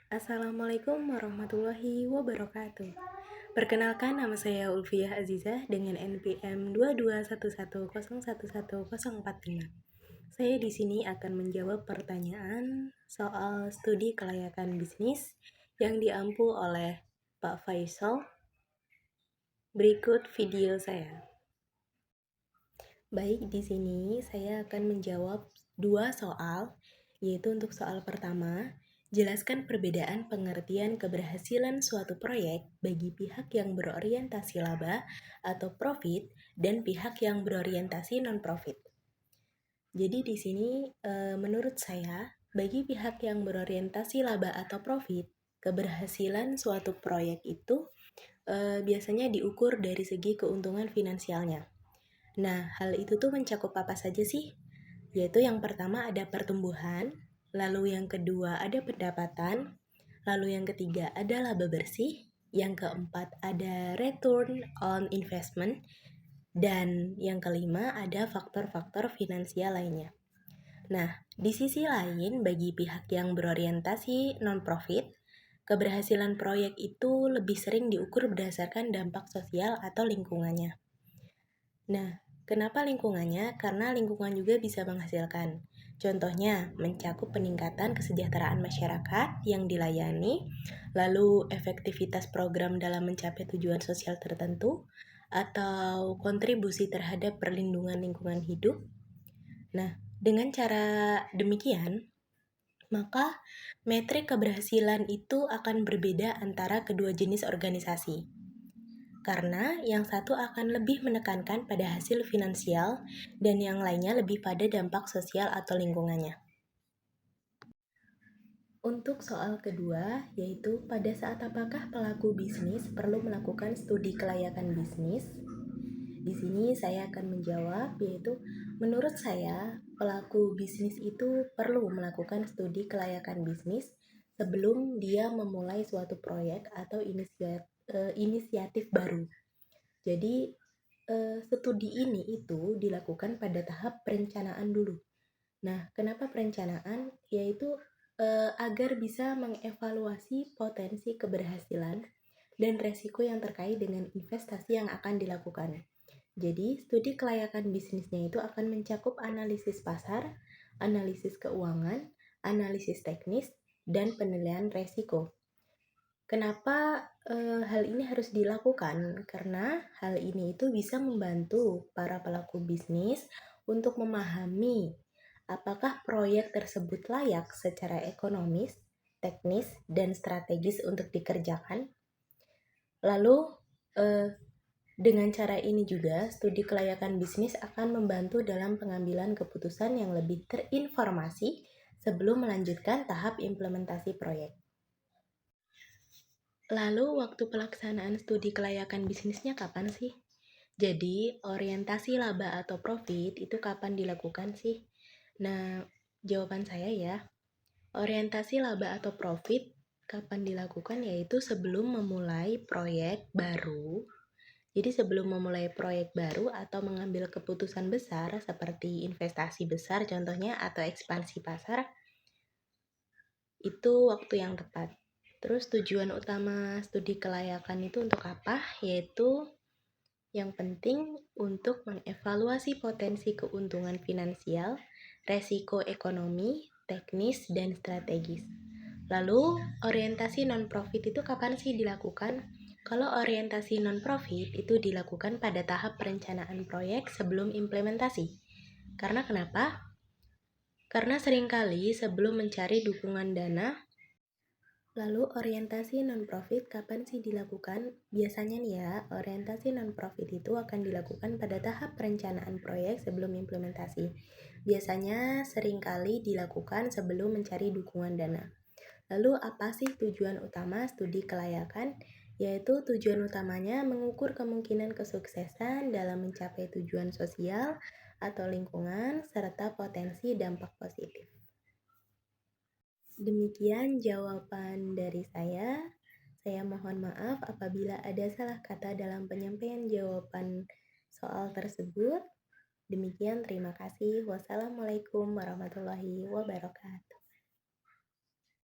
Assalamualaikum warahmatullahi wabarakatuh. Perkenalkan, nama saya Ulfiyah Azizah dengan NPM 22110111045. Saya di sini akan menjawab pertanyaan soal studi kelayakan bisnis yang diampu oleh Pak Faisal. Berikut video saya. Baik, di sini saya akan menjawab dua soal, yaitu untuk soal pertama, jelaskan perbedaan pengertian keberhasilan suatu proyek bagi pihak yang berorientasi laba atau profit dan pihak yang berorientasi non-profit. Jadi di sini menurut saya, bagi pihak yang berorientasi laba atau profit, keberhasilan suatu proyek itu biasanya diukur dari segi keuntungan finansialnya. Nah, hal itu tuh mencakup apa saja sih? Yaitu yang pertama ada pertumbuhan, lalu yang kedua ada pendapatan, lalu yang ketiga ada laba bersih, yang keempat ada return on investment, dan yang kelima ada faktor-faktor finansial lainnya. Nah, di sisi lain bagi pihak yang berorientasi non-profit, keberhasilan proyek itu lebih sering diukur berdasarkan dampak sosial atau lingkungannya. Nah, kenapa lingkungannya? Karena lingkungan juga bisa menghasilkan. Contohnya, mencakup peningkatan kesejahteraan masyarakat yang dilayani, lalu efektivitas program dalam mencapai tujuan sosial tertentu, atau kontribusi terhadap perlindungan lingkungan hidup. Nah, dengan cara demikian, maka metrik keberhasilan itu akan berbeda antara kedua jenis organisasi. Karena yang satu akan lebih menekankan pada hasil finansial dan yang lainnya lebih pada dampak sosial atau lingkungannya. Untuk soal kedua, yaitu pada saat apakah pelaku bisnis perlu melakukan studi kelayakan bisnis? Di sini saya akan menjawab, yaitu menurut saya pelaku bisnis itu perlu melakukan studi kelayakan bisnis sebelum dia memulai suatu proyek atau inisiatif baru. Jadi studi ini itu dilakukan pada tahap perencanaan dulu. Nah, kenapa perencanaan? Yaitu agar bisa mengevaluasi potensi keberhasilan dan resiko yang terkait dengan investasi yang akan dilakukan. Jadi, studi kelayakan bisnisnya itu akan mencakup analisis pasar, analisis keuangan, analisis teknis, dan penilaian resiko. Kenapa hal ini harus dilakukan? Karena hal ini itu bisa membantu para pelaku bisnis untuk memahami apakah proyek tersebut layak secara ekonomis, teknis, dan strategis untuk dikerjakan. Lalu dengan cara ini juga studi kelayakan bisnis akan membantu dalam pengambilan keputusan yang lebih terinformasi sebelum melanjutkan tahap implementasi proyek. Lalu waktu pelaksanaan studi kelayakan bisnisnya kapan sih? Jadi orientasi laba atau profit itu kapan dilakukan sih? Nah, jawaban saya ya, orientasi laba atau profit kapan dilakukan yaitu sebelum memulai proyek baru. Jadi sebelum memulai proyek baru atau mengambil keputusan besar seperti investasi besar contohnya atau ekspansi pasar, itu waktu yang tepat. Terus tujuan utama studi kelayakan itu untuk apa? Yaitu yang penting untuk mengevaluasi potensi keuntungan finansial, resiko ekonomi, teknis, dan strategis. Lalu, orientasi non-profit itu kapan sih dilakukan? Kalau orientasi non-profit itu dilakukan pada tahap perencanaan proyek sebelum implementasi. Karena kenapa? Karena seringkali sebelum mencari dukungan dana, lalu orientasi non-profit kapan sih dilakukan? Biasanya nih ya, orientasi non-profit itu akan dilakukan pada tahap perencanaan proyek sebelum implementasi. Biasanya seringkali dilakukan sebelum mencari dukungan dana. Lalu apa sih tujuan utama studi kelayakan? Yaitu tujuan utamanya mengukur kemungkinan kesuksesan dalam mencapai tujuan sosial atau lingkungan serta potensi dampak positif. Demikian jawaban dari saya. Saya mohon maaf apabila ada salah kata dalam penyampaian jawaban soal tersebut. Demikian, terima kasih. Wassalamualaikum warahmatullahi wabarakatuh.